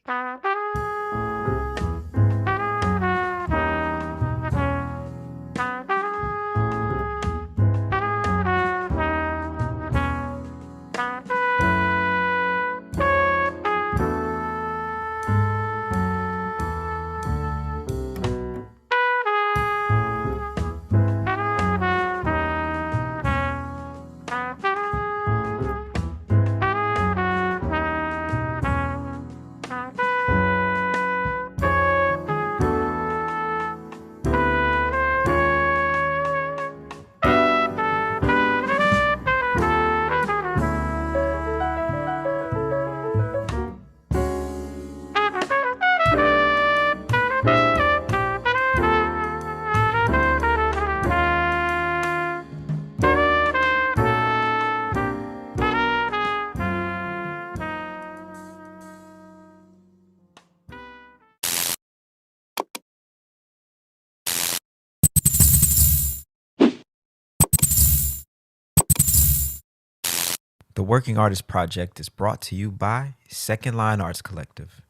The Working Artist Project is brought to you by Second Line Arts Collective.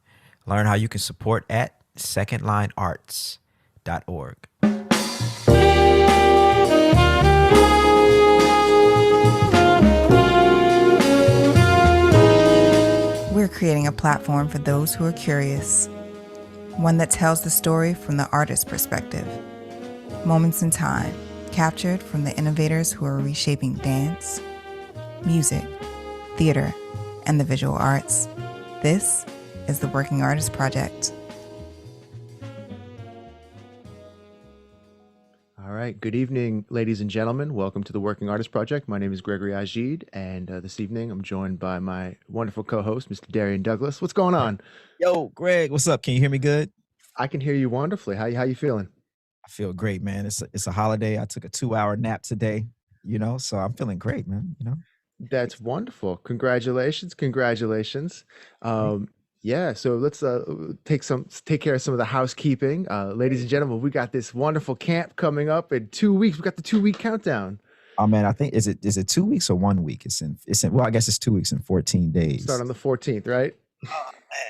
Learn how you can support at secondlinearts.org. We're creating a platform for those who are curious, one that tells the story from the artist's perspective. Moments in time, captured from the innovators who are reshaping dance, music, theater, and the visual arts. This is the Working Artist Project. All right. Good evening, ladies and gentlemen. Welcome to the Working Artist Project. My name is Gregory Agid, and this evening I'm joined by my wonderful co-host, Mr. Darrian Douglas. What's going on? Yo, Greg, what's up? Can you hear me good? I can hear you wonderfully. How you feeling? I feel great, man. It's a holiday. I took a 2-hour nap today, so I'm feeling great, man. That's wonderful. Congratulations. Yeah, so let's take care of some of the housekeeping. Ladies and gentlemen, we got this wonderful camp coming up in 2 weeks. We got the 2-week countdown. Oh man, I think is it 2 weeks or 1 week? It's in well, I guess it's 2 weeks and 14 days. Start on the 14th, right?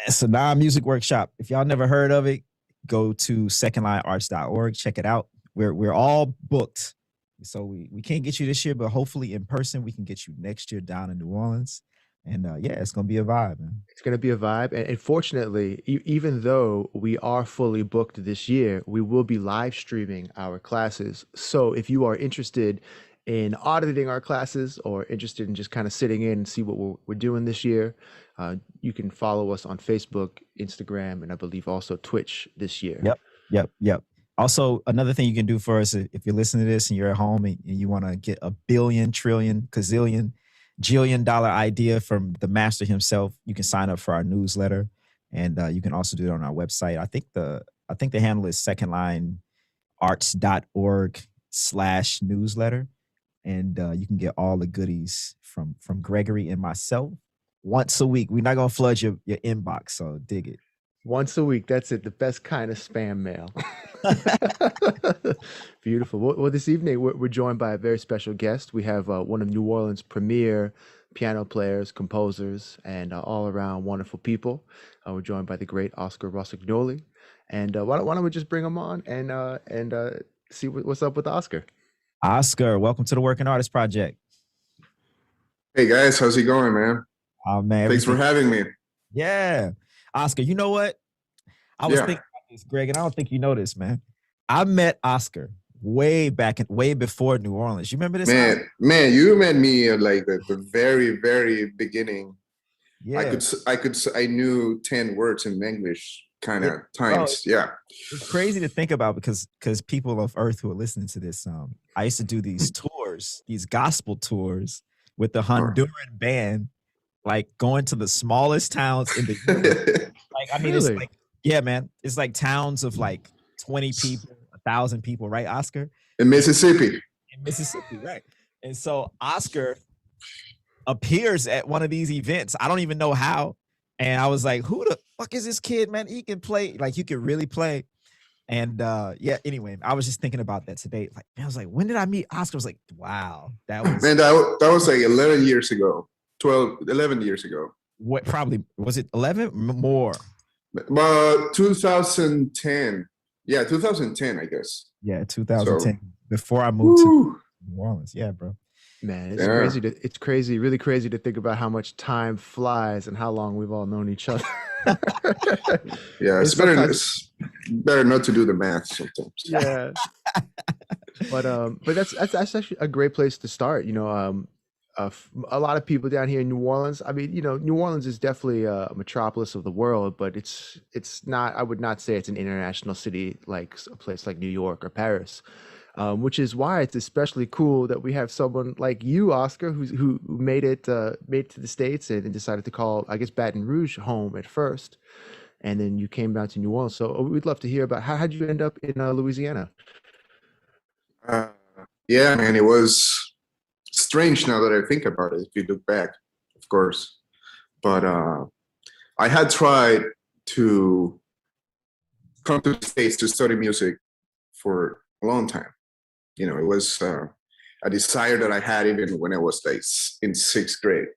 It's a non-music workshop. If y'all never heard of it, go to secondlinearts.org, check it out. We're all booked. So we can't get you this year, but hopefully in person we can get you next year down in New Orleans. And yeah, it's gonna be a vibe, man. It's gonna be a vibe. And fortunately, even though we are fully booked this year, we will be live streaming our classes. So if you are interested in auditing our classes or interested in just kind of sitting in and see what we're doing this year, you can follow us on Facebook, Instagram, and I believe also Twitch this year. Yep. Also, another thing you can do for us, if you're listening to this and you're at home and you want to get a billion, trillion, gazillion, jillion dollar idea from the master himself, you can sign up for our newsletter, and you can also do it on our website. I think the handle is secondlinearts.org/newsletter, and you can get all the goodies from Gregory and myself once a week. We're not gonna flood your inbox, so dig it. Once a week, that's it. The best kind of spam mail. Beautiful. Well, this evening we're joined by a very special guest. We have one of New Orleans' premier piano players, composers, and all around wonderful people. We're joined by the great Oscar Rossignoli. And why don't we just bring him on and see what's up with Oscar? Oscar, welcome to the Working Artist Project. Hey guys, how's it going, man? Oh man, thanks for having me. Yeah. Oscar, you know what? I was thinking about this, Greg, and I don't think you know this, man. I met Oscar way before New Orleans. You remember this? Man, you met me at like the very, very beginning. Yeah. I knew 10 words in English kind of times. Yeah. It's crazy to think about because people of Earth who are listening to this, I used to do these tours, these gospel tours with the Honduran band, like going to the smallest towns in the US. Really? It's like, yeah, man, it's like towns of like 20 people, 1,000 people, right, Oscar? In Mississippi. In Mississippi, right. And so Oscar appears at one of these events. I don't even know how. And I was like, who the fuck is this kid, man? He can play, like, you can really play. And yeah, anyway, I was just thinking about that today. Like, man, I was like, when did I meet Oscar? I was like, wow, that was. Man, that was like 11 years ago. 11 years ago. What, probably, was it 11? More. But 2010, yeah, 2010, I guess. Yeah, So, 2010. Before I moved to woo, New Orleans. Yeah, bro. Man, it's yeah, crazy it's crazy, really crazy to think about how much time flies and how long we've all known each other. yeah. And sometimes, It's better not to do the math sometimes. yeah. But that's actually a great place to start. A lot of people down here in New Orleans. I mean, New Orleans is definitely a metropolis of the world, but it's not. I would not say it's an international city like a place like New York or Paris. Which is why it's especially cool that we have someone like you, Oscar, who made it to the States and decided to call, I guess, Baton Rouge home at first, and then you came down to New Orleans. So we'd love to hear about how'd you end up in Louisiana? Uh, yeah, man, it was strange now that I think about it. If you look back, of course, but I had tried to come to the States to study music for a long time. It was a desire that I had even when I was like in sixth grade.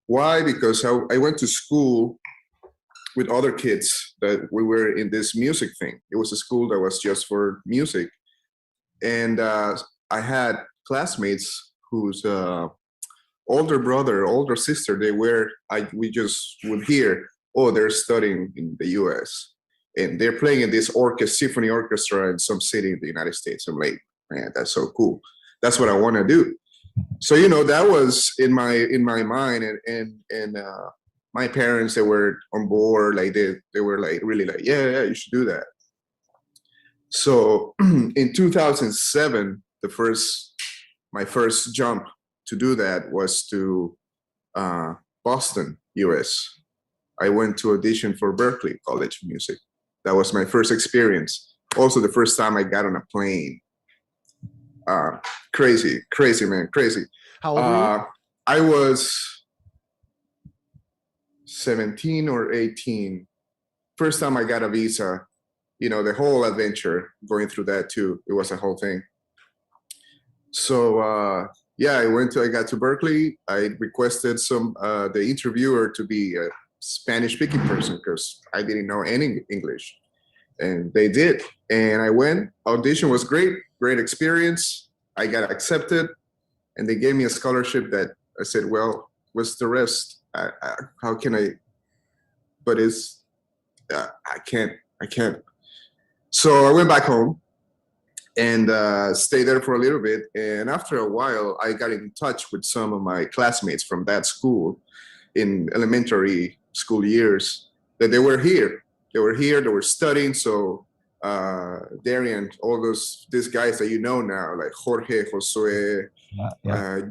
Why? Because I went to school with other kids that we were in this music thing. It was a school that was just for music. And I had classmates whose older brother, older sister, we just would hear, oh, they're studying in the US. And they're playing in this symphony orchestra in some city in the United States. I'm like, man, that's so cool. That's what I want to do. So that was in my mind, and my parents, they were on board. Like they were like really like, yeah, you should do that. So in 2007, my first jump to do that was to Boston, US. I went to audition for Berklee College of Music. That was my first experience. Also, the first time I got on a plane. Crazy, man, crazy. How old were you? I was 17 or 18. First time I got a visa, the whole adventure, going through that too. It was a whole thing. So yeah, I got to Berklee. I requested the interviewer to be a Spanish speaking person because I didn't know any English. And they did. And I went. Audition was great experience. I got accepted, and they gave me a scholarship that I said, well, what's the rest? How can I? But I can't. So I went back home and stayed there for a little bit. And after a while, I got in touch with some of my classmates from that school in elementary school years that they were here. They were studying. So Darrian, these guys that now, like Jorge, Josue,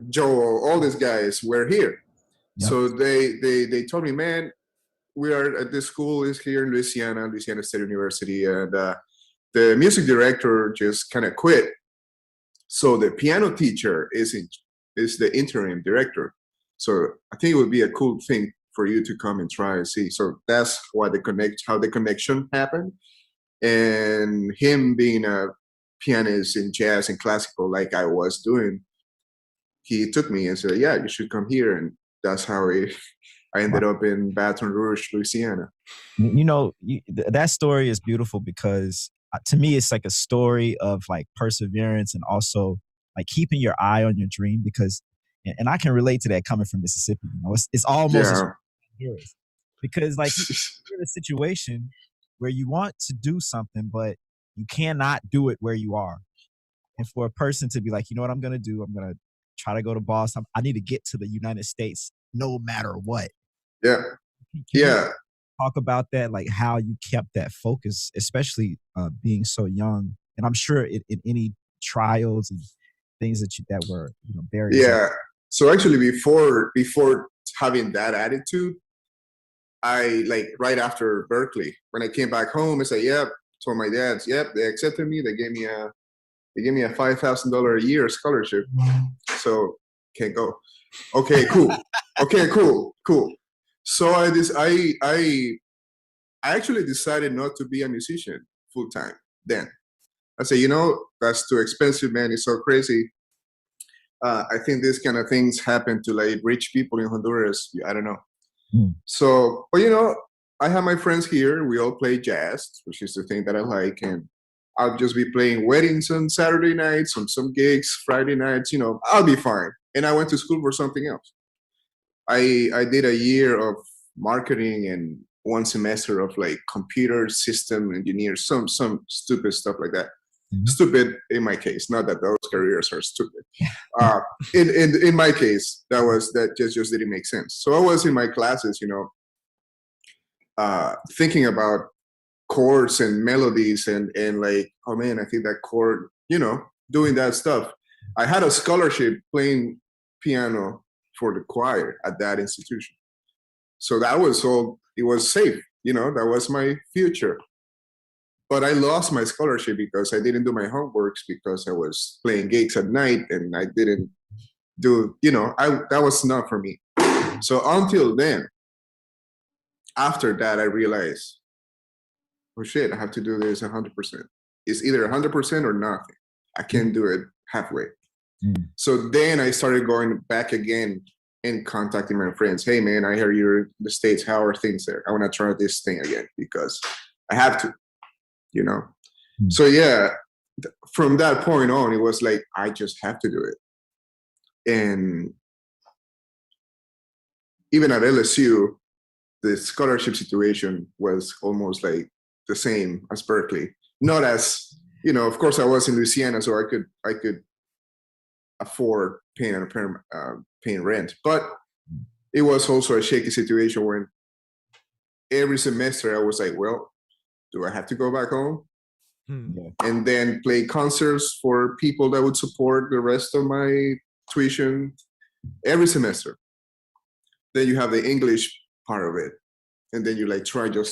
Joel, all these guys were here. Yep. So they told me, man, we are at this school is here in Louisiana State University, and the music director just kind of quit. So the piano teacher is the interim director. So I think it would be a cool thing for you to come and try and see. So that's why how the connection happened. And him being a pianist in jazz and classical, like I was doing, he took me and said, yeah, you should come here. And that's how I ended up in Baton Rouge, Louisiana. That story is beautiful because to me, it's like a story of like perseverance and also like keeping your eye on your dream, because, and I can relate to that coming from Mississippi. It's almost because like you're in a situation where you want to do something, but you cannot do it where you are. And for a person to be like, you know what I'm going to do? I'm going to try to go to Boston. I need to get to the United States no matter what. Yeah. Can talk about that, like how you kept that focus, especially being so young. And I'm sure in any trials and things that were, barriers. Yeah. So actually before having that attitude, I like right after Berklee, when I came back home, I said, yep, told my dad, yep, they accepted me. They gave me a $5,000 a year scholarship. So can't go. Okay, cool. Okay, cool. So I actually decided not to be a musician full time then. I said, that's too expensive, man. It's so crazy. I think these kind of things happen to like rich people in Honduras. I don't know. So, but I have my friends here. We all play jazz, which is the thing that I like, and I'll just be playing weddings on Saturday nights, some gigs Friday nights. I'll be fine. And I went to school for something else. I did a year of marketing and one semester of like computer system engineer, some stupid stuff like that. Mhm. Stupid in my case, not that those careers are stupid. In my case, that just didn't make sense. So I was in my classes, thinking about chords and melodies and like, oh man, I think that chord, doing that stuff. I had a scholarship playing piano for the choir at that institution. So that was all, it was safe, that was my future. But I lost my scholarship because I didn't do my homeworks because I was playing gigs at night and I didn't do, that was not for me. So until then, after that, I realized, oh shit, I have to do this 100%. It's either 100% or nothing. I can't do it halfway. Mm. So then I started going back again and contacting my friends. Hey man, I hear you're in the States. How are things there? I want to try this thing again because I have to, Mm. So yeah, from that point on, it was like, I just have to do it. And even at LSU, the scholarship situation was almost like the same as Berkeley. Not as, of course I was in Louisiana, so I could afford paying rent, but it was also a shaky situation when every semester I was like, well, do I have to go back home? Yeah. And then play concerts for people that would support the rest of my tuition every semester. Then you have the English part of it. And then you like trying to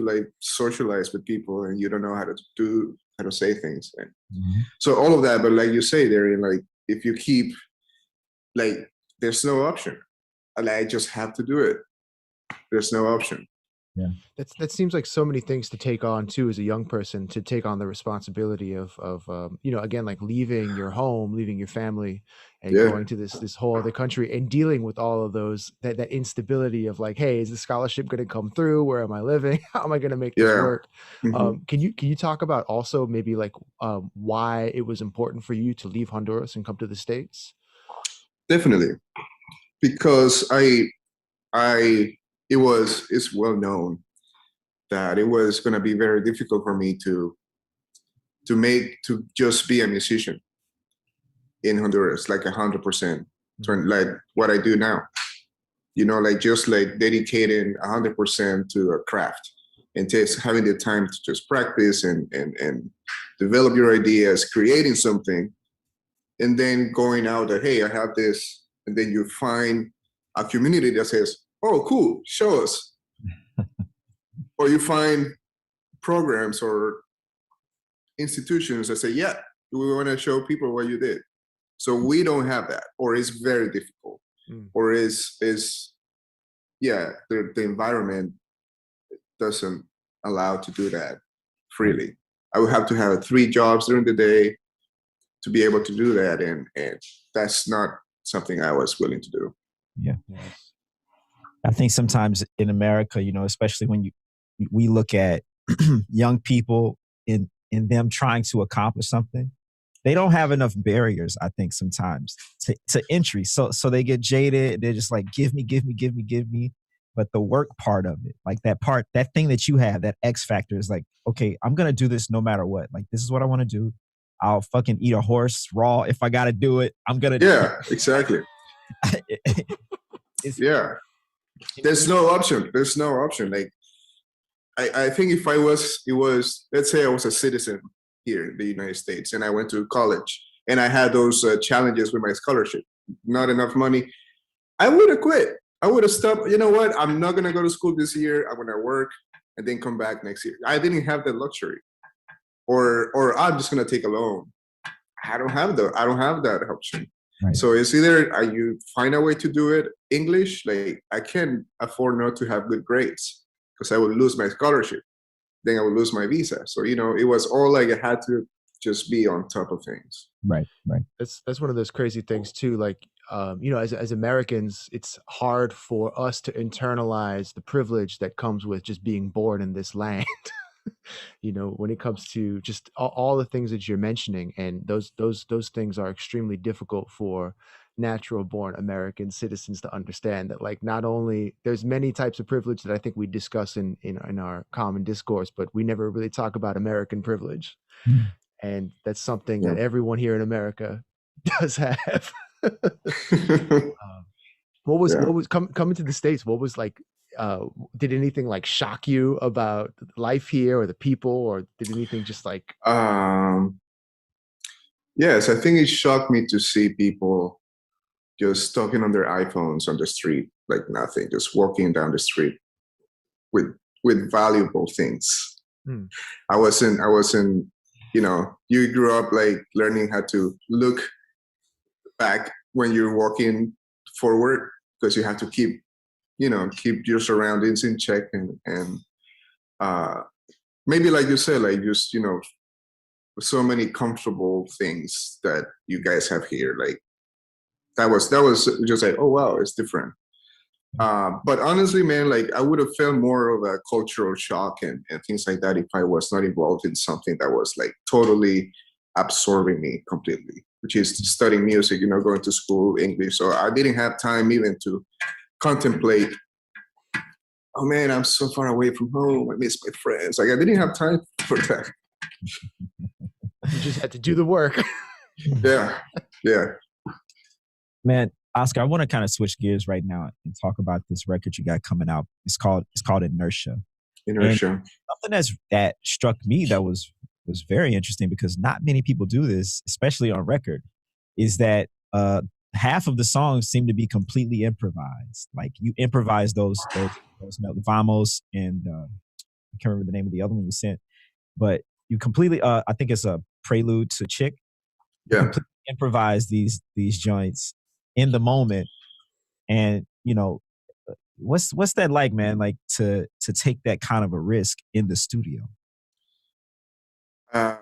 like socialize with people and you don't know how to say things. And Mhm. so all of that, but like you say, Darrian, like if you keep, like, there's no option. I just have to do it. There's no option. That seems like so many things to take on too as a young person, to take on the responsibility of again, like leaving your home, leaving your family, and Yeah. going to this whole other country and dealing with all of those that instability of like, hey, is the scholarship going to come through? Where am I living? How am I going to make this Yeah. work? Mhm. Can you talk about also maybe like why it was important for you to leave Honduras and come to the States? Definitely. Because it's well known that it was going to be very difficult for me to just be a musician in Honduras, like 100%, like what I do now. Like just like dedicating 100% to a craft and just having the time to just practice and develop your ideas, creating something, and then going out that, hey, I have this, and then you find a community that says, oh, cool, show us. Or you find programs or institutions that say, yeah, we want to show people what you did. So we don't have that, or it's very difficult, or the environment doesn't allow to do that freely. I would have to have 3 jobs during the day to be able to do that, and that's not something I was willing to do. Yeah. I think sometimes in America, especially when we look at young people in them trying to accomplish something, they don't have enough barriers, I think, sometimes to entry. So they get jaded. They're just like, give me. But the work part of it, like that thing that you have, that X factor is like, okay, I'm going to do this no matter what. Like, this is what I want to do. I'll fucking eat a horse raw if I got to do it. I'm going to. Yeah, exactly. Yeah. There's no option. There's no option. Like, I think if let's say I was a citizen here in the United States and I went to college and I had those challenges with my scholarship, not enough money, I would have quit. I would have stopped. You know what? I'm not going to go to school this year. I'm going to work and then come back next year. I didn't have that luxury. Or I'm just going to take a loan. I don't have that option. Right. So it's either you find a way to do it. English, like I can't afford not to have good grades because I would lose my scholarship. Then I would lose my visa. So, it was all like I had to just be on top of things. Right. That's one of those crazy things too. Like as Americans, it's hard for us to internalize the privilege that comes with just being born in this land. When it comes to just all the things that you're mentioning, and those things are extremely difficult for natural born American citizens to understand, that like not only there's many types of privilege that I think we discuss in our common discourse, but we never really talk about American privilege. And that's something that everyone here in America does have. What was coming to the States? What was like, did anything like shock you about life here or the people, or did anything just like? Yes, I think it shocked me to see people just talking on their iPhones on the street, like nothing, just walking down the street with valuable things. I wasn't, you grew up like learning how to look back when you're walking forward, because you have to keep your surroundings in check, and maybe like you said, like just, so many comfortable things that you guys have here. Like that was just like, oh wow, it's different. But honestly, man, like I would have felt more of a cultural shock and things like that if I was not involved in something that was like totally absorbing me completely, which is studying music, going to school, English. So I didn't have time even to contemplate, oh man, I'm so far away from home, I miss my friends. Like I didn't have time for that. You just had to do the work. Yeah. Man, Oscar, I want to kind of switch gears right now and talk about this record you got coming out. It's called INERTIA. INERTIA. And something that struck me that was very interesting, because not many people do this, especially on record, is that half of the songs seem to be completely improvised. Like you improvise those Vamos, and I can't remember the name of the other one you sent, but you completely I think it's a prelude to Chick. Yeah. Improvise these joints in the moment. And what's that like, man, like to take that kind of a risk in the studio? I'm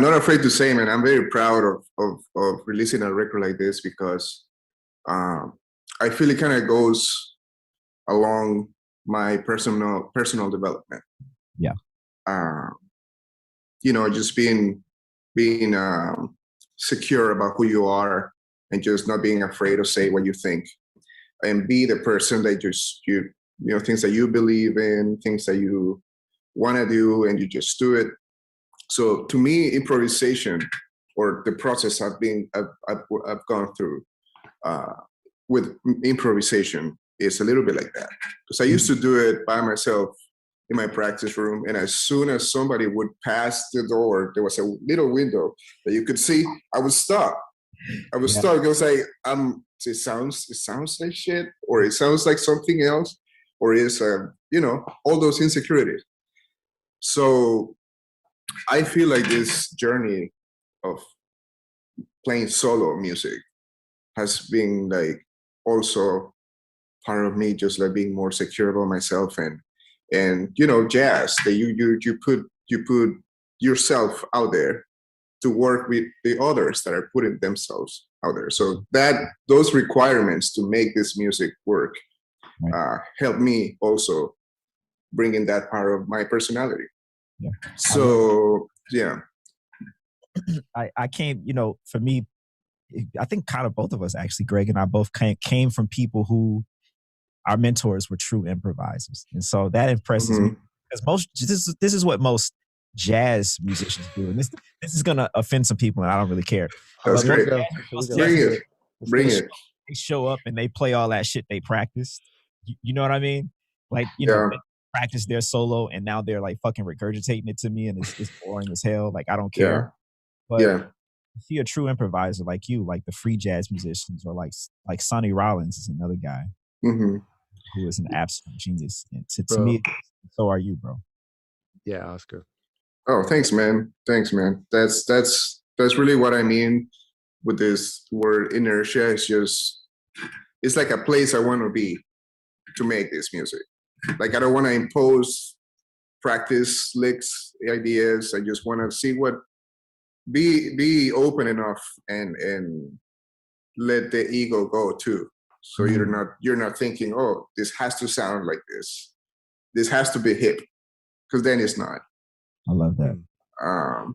not afraid to say, man, I'm very proud of releasing a record like this, because I feel it kind of goes along my personal development. Yeah. Just being secure about who you are, and just not being afraid to say what you think, and be the person that things that you believe in, things that you want to do, and you just do it. So to me, improvisation, or the process I've gone through with improvisation, is a little bit like that. Because I used to do it by myself in my practice room, and as soon as somebody would pass the door, there was a little window that you could see, I would stop. Because it sounds like shit, or it sounds like something else, or it's all those insecurities. So I feel like this journey of playing solo music has been like also part of me, just like being more secure about myself, and jazz, that you put yourself out there to work with the others that are putting themselves out there. So those requirements to make this music work help me also bring in that part of my personality. Yeah. So yeah. I came, for me, I think kind of both of us actually, Greg and I both came from people who our mentors were true improvisers. And so that impresses me, because this is what most jazz musicians do. And this is going to offend some people, and I don't really care. That's great. Bring it. They show up and they play all that shit they practiced. You know what I mean? Like, they practice their solo, and now they're like fucking regurgitating it to me, and it's boring as hell. Like, I don't care. But you see a true improviser like you, like the free jazz musicians, or like Sonny Rollins is another guy who is an absolute genius. And to me, so are you, bro. Yeah, Oscar. Oh, thanks, man. That's really what I mean with this word inertia. It's like a place I want to be to make this music. Like, I don't want to impose practice licks, ideas. I just want to see what be open enough and let the ego go too. So you're not thinking, oh, this has to sound like this. This has to be hip, because then it's not. I love that.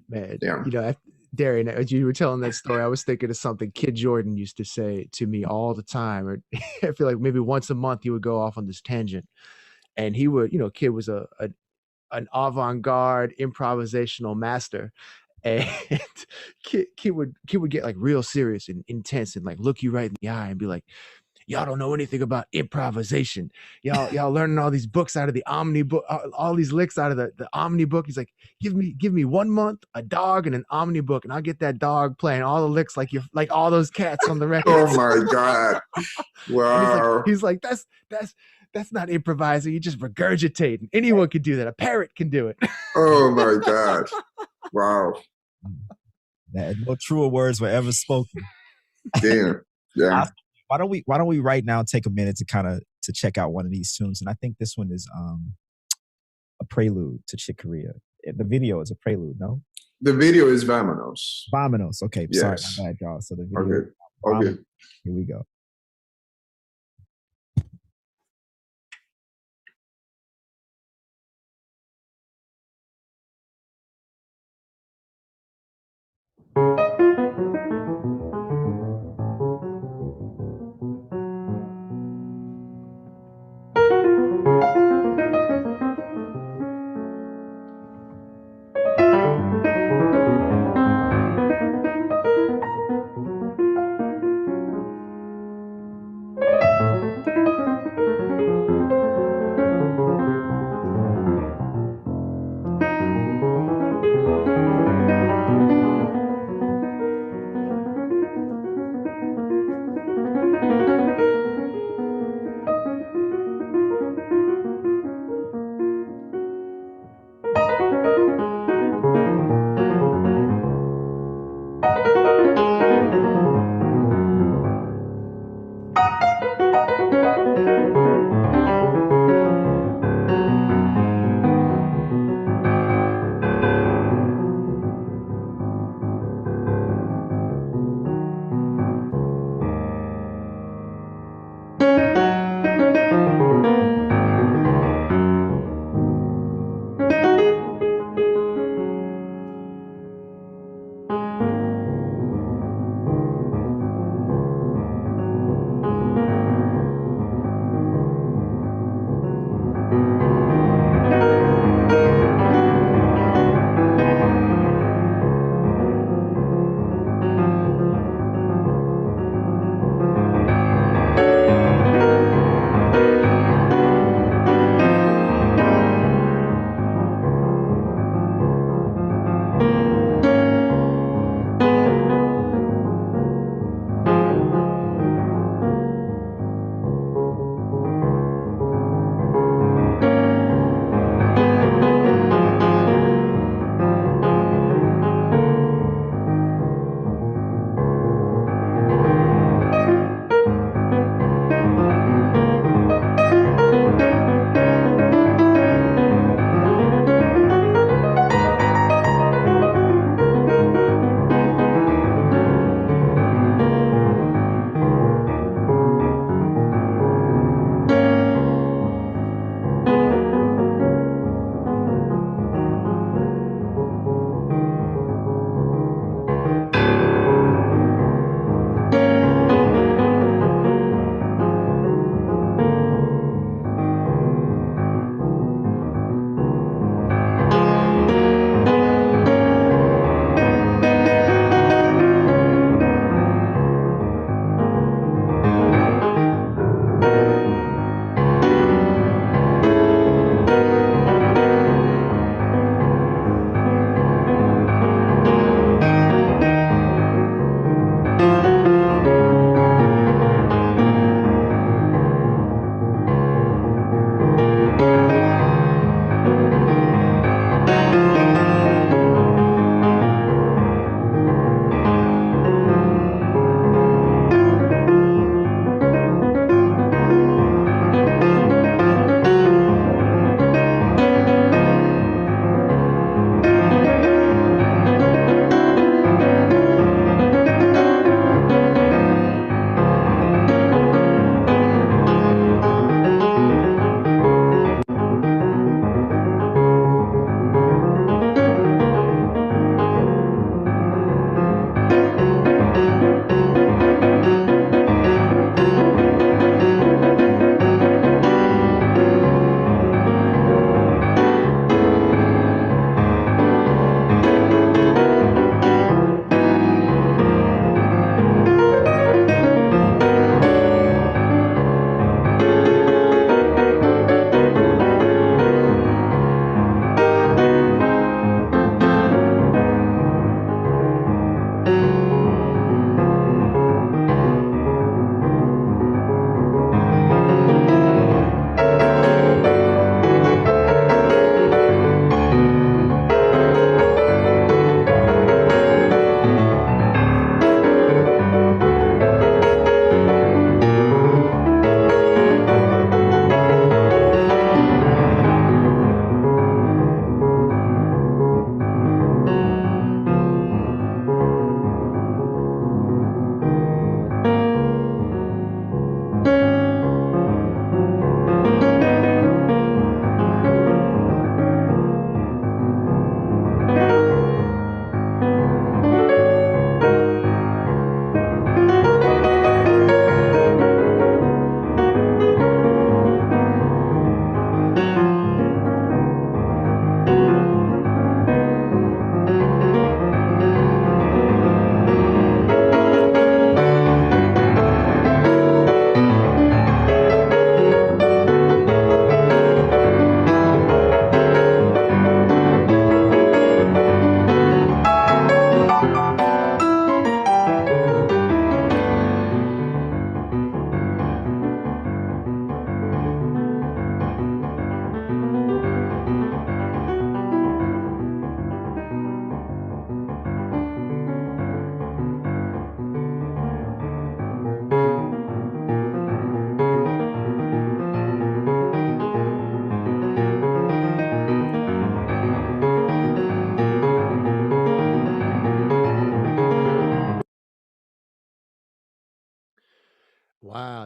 Man, Yeah. Darrian, as you were telling that story, I was thinking of something Kid Jordan used to say to me all the time. Or I feel like maybe once a month he would go off on this tangent, and he would, Kid was an avant-garde improvisational master, and Kid would get like real serious and intense and like look you right in the eye and be like, y'all don't know anything about improvisation. Y'all learning all these books out of the Omni book, all these licks out of the Omni book. He's like, give me 1 month, a dog, and an Omni book, and I'll get that dog playing all the licks like all those cats on the record. Oh my God! Wow. He's like, that's not improvising. You just regurgitating. Anyone can do that. A parrot can do it. Oh my God! Wow. No truer words were ever spoken. Damn. Yeah. Why don't we right now take a minute to check out one of these tunes? And I think this one is a prelude to Chick Corea. The video is a prelude, no? The video is Vamonos. Vamonos. Okay, yes. Sorry, my bad, y'all. So the video. Okay. Here we go.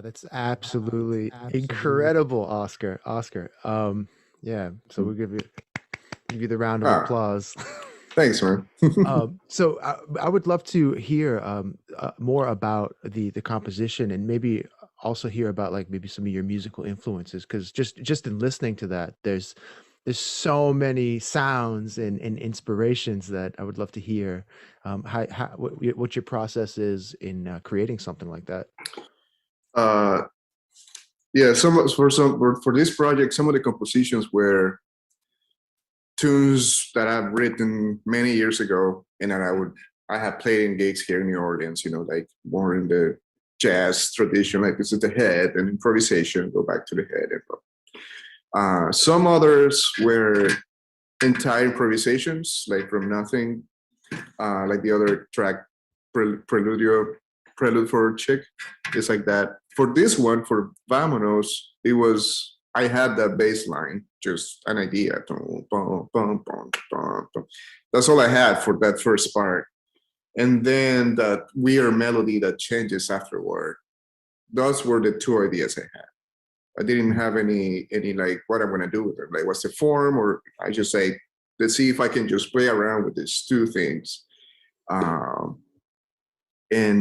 That's absolutely incredible, Oscar. Yeah. So we'll give you the round of Ah, applause. thanks, man. So I would love to hear more about the composition, and maybe also hear about like maybe some of your musical influences, because just in listening to that, there's so many sounds and inspirations that I would love to hear. What your process is in creating something like that. uh, yeah, for this project, some of the compositions were tunes that I've written many years ago, and that I have played in gigs here in New Orleans. You know, like more in the jazz tradition, like this is the head and improvisation, go back to the head. And some others were entire improvisations, like from nothing, like the other track, Prelude for Chick. It's like that. For this one, for Vamonos, I had that bass line, just an idea. That's all I had for that first part. And then that weird melody that changes afterward. Those were the two ideas I had. I didn't have any like what I'm gonna do with it. Like what's the form, or I just say, let's see if I can just play around with these two things. And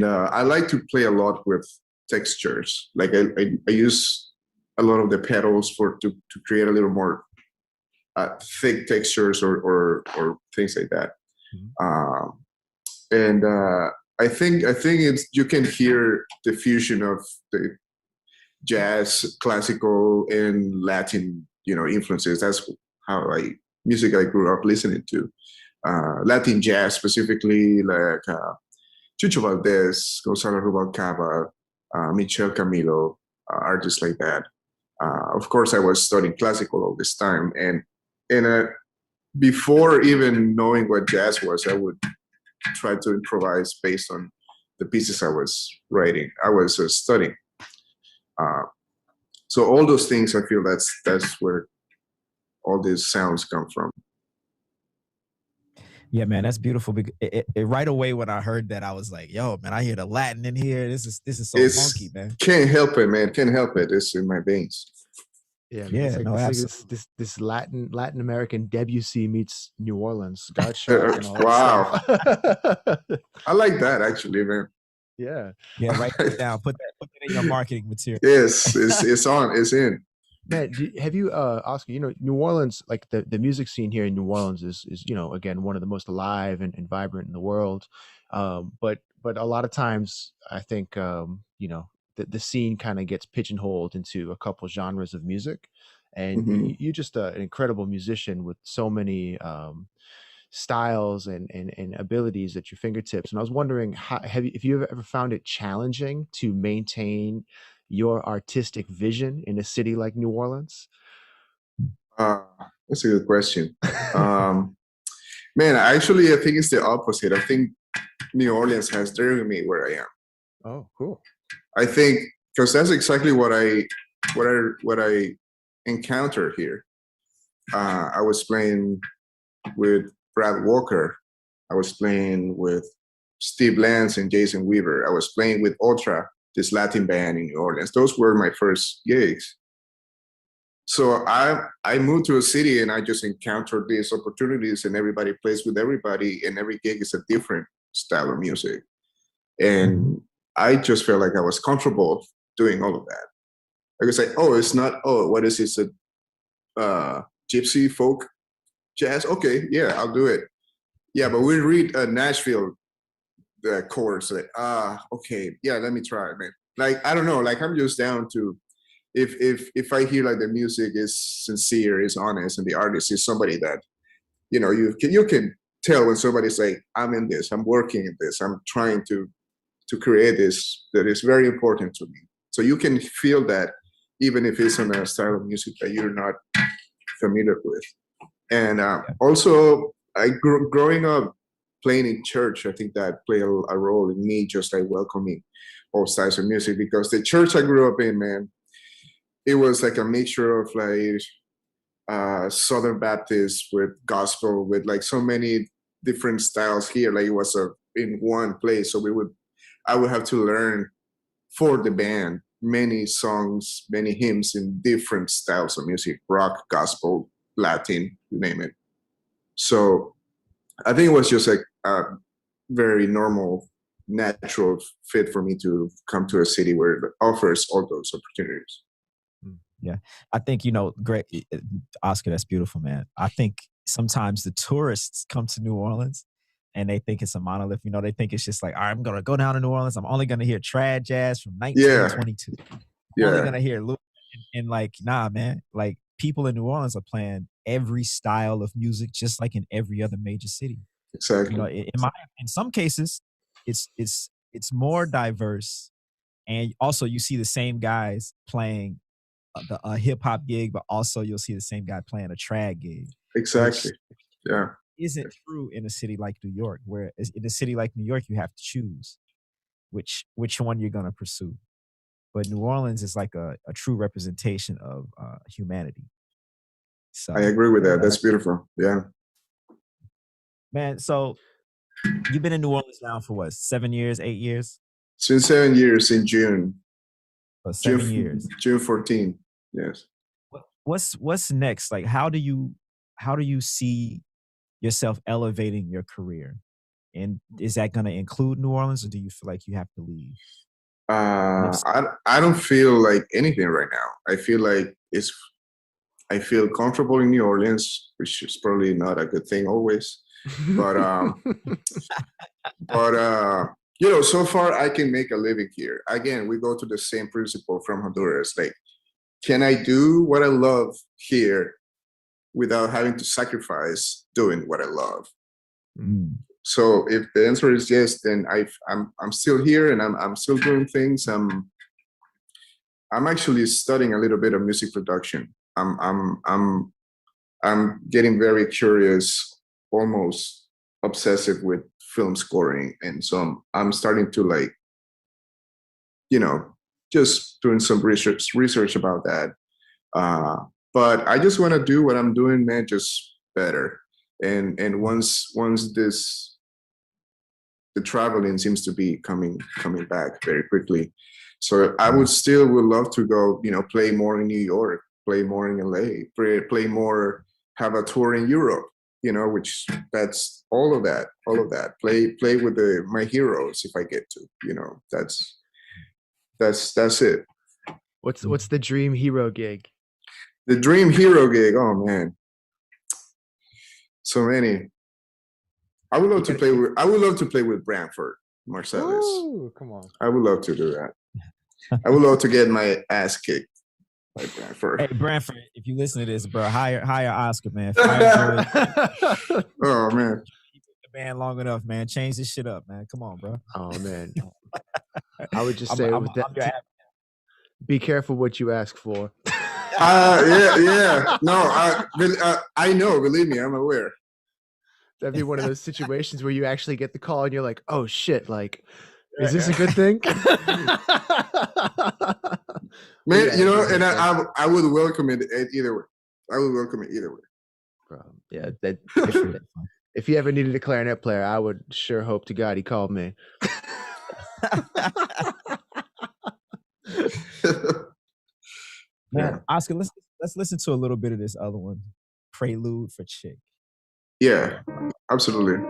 I like to play a lot with textures. Like I use a lot of the pedals to create a little more thick textures or things like that. And I think it's you can hear the fusion of the jazz, classical, and Latin, influences. That's how music I grew up listening to. Latin jazz specifically, like Chucho Valdez, Gonzalo Rubalcaba, Michel Camilo, artists like that. Of course, I was studying classical all this time, and before even knowing what jazz was, I would try to improvise based on the pieces I was writing. I was studying. So all those things, I feel that's where all these sounds come from. Yeah, man, that's beautiful. Right away when I heard that, I was like, "Yo, man, I hear the Latin in here. This is so funky, man." Can't help it, man. Can't help it. It's in my veins. Yeah, man. Yeah, It's no, like absolutely. this Latin American Debussy meets New Orleans, Gottschalk, and all that Wow, stuff. I like that actually, man. Yeah. Yeah, write that down. Put that in your marketing material. Yes, it's on. It's in. Man, have you, Oscar? New Orleans, like the music scene here in New Orleans is again one of the most alive and vibrant in the world. But a lot of times, I think the scene kind of gets pigeonholed into a couple genres of music, and Mm-hmm. you're just an incredible musician with so many styles and abilities at your fingertips. And I was wondering, if you ever found it challenging to maintain your artistic vision in a city like New Orleans? Uh, that's a good question. Man, actually, I think it's the opposite. I think New Orleans has driven me where I am. Oh, cool. I think because that's exactly what I encountered here. I was playing with Brad Walker. I was playing with Steve Lance and Jason Weaver. I was playing with Otra, this Latin band in New Orleans. Those were my first gigs. So I moved to a city and I just encountered these opportunities, and everybody plays with everybody, and every gig is a different style of music. And I just felt like I was comfortable doing all of that. I could say, oh, it's not, oh, what is this, a gypsy folk jazz? Okay, yeah, I'll do it. Yeah, but we read Nashville the chords, like, okay, yeah, let me try it, man. Like, I don't know, like I'm just down to, if I hear like the music is sincere, is honest, and the artist is somebody that you can tell when somebody's like, I'm in this, I'm working in this, I'm trying to create this that is very important to me. So you can feel that even if it's on a style of music that you're not familiar with. And also, growing up playing in church, I think that played a role in me just like welcoming all styles of music, because the church I grew up in, man, it was like a mixture of like Southern Baptist with gospel, with like so many different styles here. Like it was in one place. So I would have to learn for the band many songs, many hymns in different styles of music, rock, gospel, Latin, you name it. So I think it was just like a very normal, natural fit for me to come to a city where it offers all those opportunities. Yeah, I think, great, Oscar. That's beautiful, man. I think sometimes the tourists come to New Orleans and they think it's a monolith. They think it's just like, all right, I'm gonna go down to New Orleans. I'm only gonna hear trad jazz from Yeah, 1922. I'm only yeah, gonna hear and like, nah, man. Like people in New Orleans are playing every style of music, just like in every other major city. exactly. In some cases, it's more diverse, and also you see the same guys playing a hip hop gig, but also you'll see the same guy playing a trad gig, which Exactly. Yeah, isn't true in a city like New York, where in a city like New York, you have to choose which one you're going to pursue. But New Orleans is like a true representation of humanity. So I agree with that. man, That's beautiful. Yeah. man, so you've been in New Orleans now for what, 7 years, 8 years? It's been 7 years in June. For 7 years. June 14. Yes. What's next? Like, how do you see yourself elevating your career? And is that going to include New Orleans, or do you feel like you have to leave? I don't feel like anything right now. I feel comfortable in New Orleans, which is probably not a good thing always. But so far I can make a living here. Again, we go to the same principle from Honduras. Like, can I do what I love here without having to sacrifice doing what I love? Mm. So if the answer is yes, then I'm still here and I'm still doing things. I'm actually studying a little bit of music production. I'm getting very curious, almost obsessive with film scoring, and so I'm starting to just doing some research about that. But I just want to do what I'm doing, man, just better. And once the traveling seems to be coming back very quickly. So I would love to go, play more in New York, play more in LA, play more, have a tour in Europe, which that's all of that. Play with my heroes if I get to, that's it. What's the dream hero gig? The dream hero gig. Oh man, so many. I would love to play with Branford Marsalis. Ooh, come on. I would love to do that. I would love to get my ass kicked by Branford. Hey Branford, if you listen to this, bro, hire Oscar, man. Oh man, keep the band long enough, man. Change this shit up, man. Come on, bro. Oh man, I would just say be careful what you ask for. Yeah. No, I know. Believe me, I'm aware. That'd be one of those situations where you actually get the call and you're like, "Oh shit! Like, is this a good thing?" Man, and I would welcome it either way. I would welcome it either way. Yeah, if you ever needed a clarinet player, I would sure hope to God he called me. Man, Oscar, let's listen to a little bit of this other one, Prelude for Chick. Yeah, absolutely.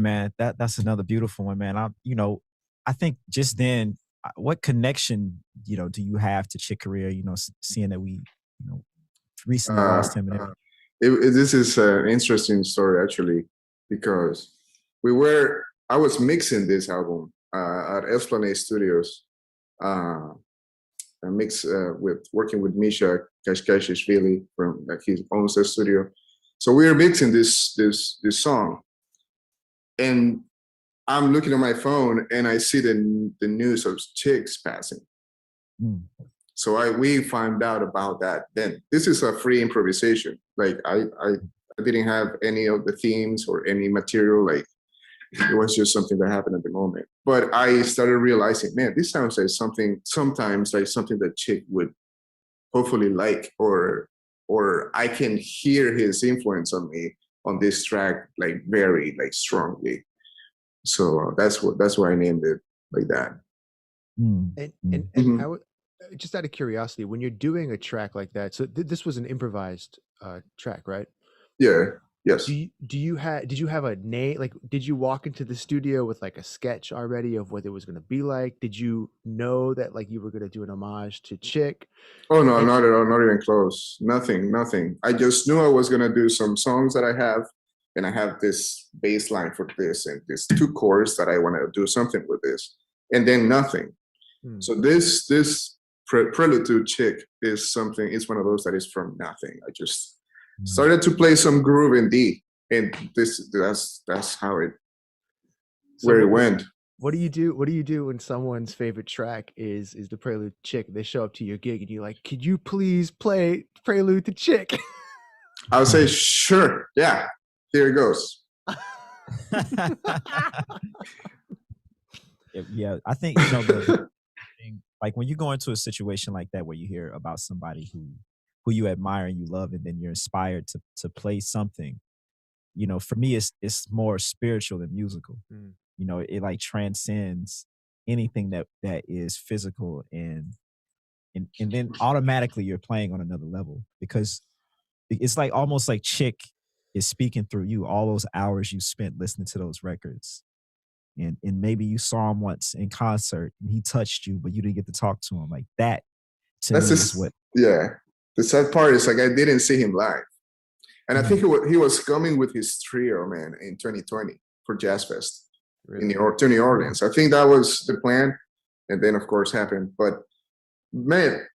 man. That's another beautiful one, man. I think just then, what connection, do you have to Chick Corea? Seeing that we, recently lost him. And This is an interesting story actually, because I was mixing this album at Esplanade Studios. I mix working with Misha Kashkashishvili from his own studio. So we were mixing this song, and I'm looking at my phone and I see the news of Chicks passing. So we found out about that then. This is a free improvisation. Like I didn't have any of the themes or any material. Like it was just something that happened at the moment. But I started realizing, man, this sounds like sometimes like something that Chick would hopefully like, or I can hear his influence on me on this track, like very like strongly. So that's why I named it like that. And I would, just out of curiosity, when you're doing a track like that, so this was an improvised track, right? Yeah. Yes. Did you have a name? Like, did you walk into the studio with like a sketch already of what it was going to be like? Did you know that like you were going to do an homage to Chick? Oh no, not at all. Not even close. Nothing. I just knew I was going to do some songs that I have, and I have this bass line for this and this 2 chords that I want to do something with this, and then nothing. So this prelude to Chick is something. It's one of those that is from nothing. I just started to play some groove in D, and that's how it went. What do you do? What do you do when someone's favorite track is the prelude to Chick? They show up to your gig and you're like, "Could you please play prelude to Chick?" I'll say, sure, yeah, here it goes. Yeah, I think like when you go into a situation like that where you hear about somebody who you admire and you love, and then you're inspired to play something, for me it's more spiritual than musical. It like transcends anything that is physical, and then automatically you're playing on another level, because it's like almost like Chick is speaking through you, all those hours you spent listening to those records. And maybe you saw him once in concert and he touched you, but you didn't get to talk to him. Like that to me is what. Yeah. The sad part is like I didn't see him live. And I think he was coming with his trio, man, in 2020 for Jazz Fest in New Orleans. I think that was the plan. And then of course happened. But man,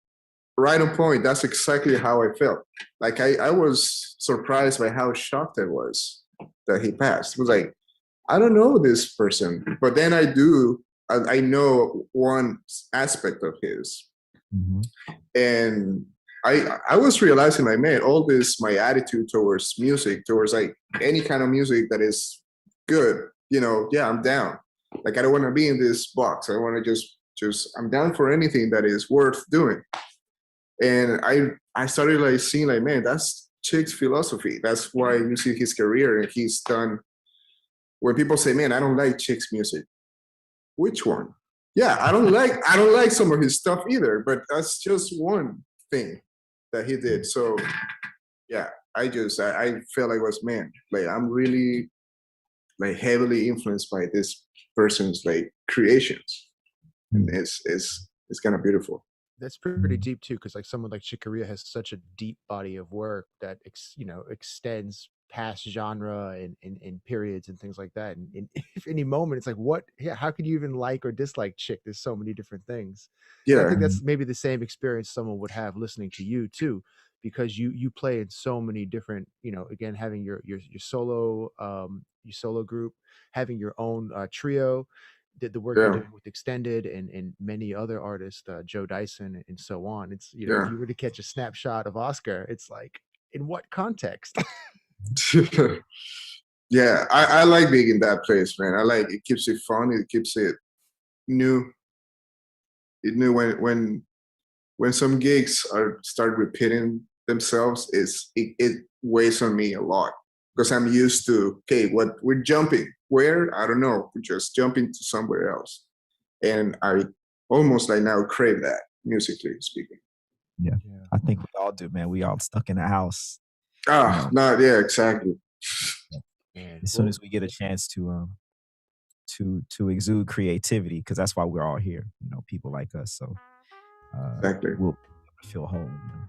right on point. That's exactly how I felt. Like I was surprised by how shocked I was that he passed. It was like, I don't know this person, but then I know one aspect of his. And I was realizing, like, man, all this, my attitude towards music, towards like any kind of music that is good, yeah, I'm down. Like, I don't want to be in this box. I want to just, I'm down for anything that is worth doing. And I started like seeing like, man, that's Chick's philosophy. That's why you see his career, and he's done. When people say, man, I don't like Chick's music. Which one? Yeah, I don't like some of his stuff either, but that's just one thing that he did. So yeah, I felt like was, man, like I'm really like heavily influenced by this person's like creations. And it's kind of beautiful. That's pretty deep too, because like someone like Chick Corea has such a deep body of work that extends past genre and periods and things like that. And if any moment, it's like, how could you even like or dislike Chick? There's so many different things. Yeah, and I think that's maybe the same experience someone would have listening to you too, because you play in so many different. Again, having your solo group, having your own trio. The work you're doing with Extended and many other artists, Joe Dyson and so on. It's if you were to catch a snapshot of Oscar, it's like, in what context? Yeah, I like being in that place, man. I like it. Keeps it fun. It keeps it new. It new when some gigs start repeating themselves, it weighs on me a lot, because I'm used to, okay, what we're jumping where, I don't know, we're just jumping to somewhere else, and I almost like now crave that, musically speaking. Yeah, I think we all do, man. We all stuck in the house. Yeah, exactly. And as soon as we get a chance to exude creativity, because that's why we're all here, you know, people like us. So Exactly. we'll feel whole. You know?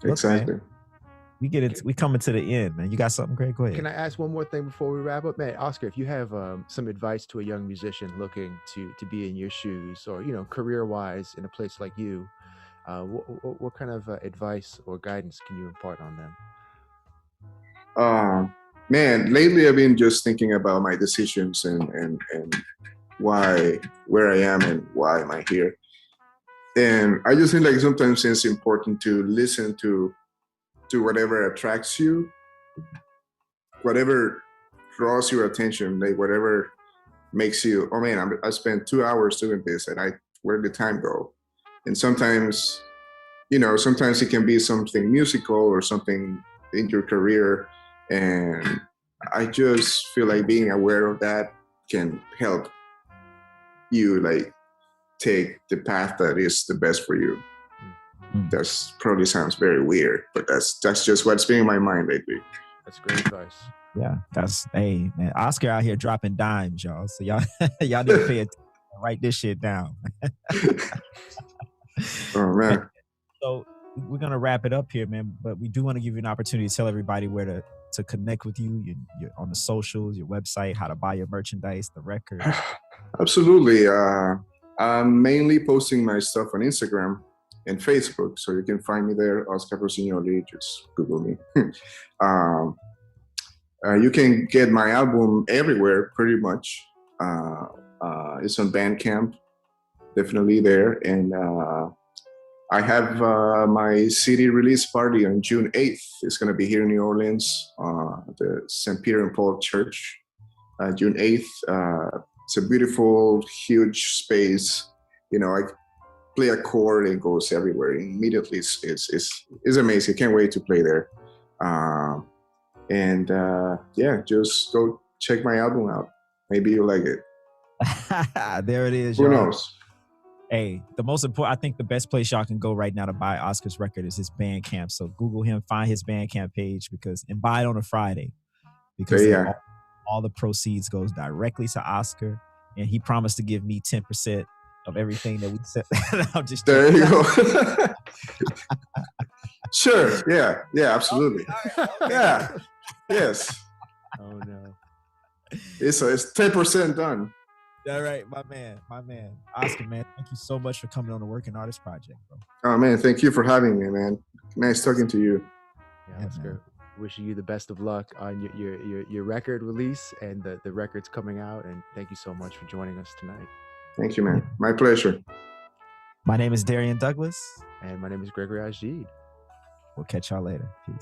Look, Exactly. man, we coming to the end, man. You got something, Greg? Go ahead. can I ask one more thing before we wrap up, man? Oscar, if you have some advice to a young musician looking to be in your shoes, or you know, career wise, in a place like you, what kind of advice or guidance can you impart on them? Man, lately I've been just thinking about my decisions and why, where I am and why am I here. And I just think like sometimes it's important to listen to whatever attracts you, whatever draws your attention, like whatever makes you, oh man, I spent 2 hours doing this, and where did the time go? And sometimes, you know, sometimes it can be something musical or something in your career. And I just feel like being aware of that can help you like take the path that is the best for you. That's probably sounds very weird, but that's just what's been in my mind lately. That's great advice. Yeah, that's, hey man, Oscar out here dropping dimes, y'all. So y'all y'all need to pay attention. Write this shit down. Oh man. So we're gonna wrap it up here, man. But we do want to give you an opportunity to tell everybody where to connect with you. You're on the socials, your website, how to buy your merchandise, the record. Absolutely. I'm mainly posting my stuff on Instagram and Facebook, so you can find me there, Oscar Rossignoli. Just Google me. You can get my album everywhere, pretty much. It's on Bandcamp, definitely there. And I have my CD release party on June 8th. It's going to be here in New Orleans, at the St. Peter and Paul Church, June 8th. It's a beautiful, huge space. You know, I play a chord and it goes everywhere. Immediately, it's amazing. Can't wait to play there. Yeah, just go check my album out. Maybe you'll like it. There it is. Who y'all. knows? Hey, the most important, I think the best place y'all can go right now to buy Oscar's record is his Bandcamp. So Google him, find his Bandcamp page, and buy it on a Friday, because Yeah. all the proceeds goes directly to Oscar, and he promised to give me 10% of everything that we said. I'm just There kidding. you go. Sure. Yeah, absolutely. Yeah. Yes. Oh no. It's 10% done. All right, my man. Oscar, man, thank you so much for coming on the Working Artist Project, bro. Oh man, thank you for having me, man. Nice talking to you. Yeah, Oscar, wishing you the best of luck on your record release and the records coming out. And thank you so much for joining us tonight. Thank you, man. My pleasure. My name is Darrian Douglas. And my name is Gregory Agid. We'll catch y'all later. Peace.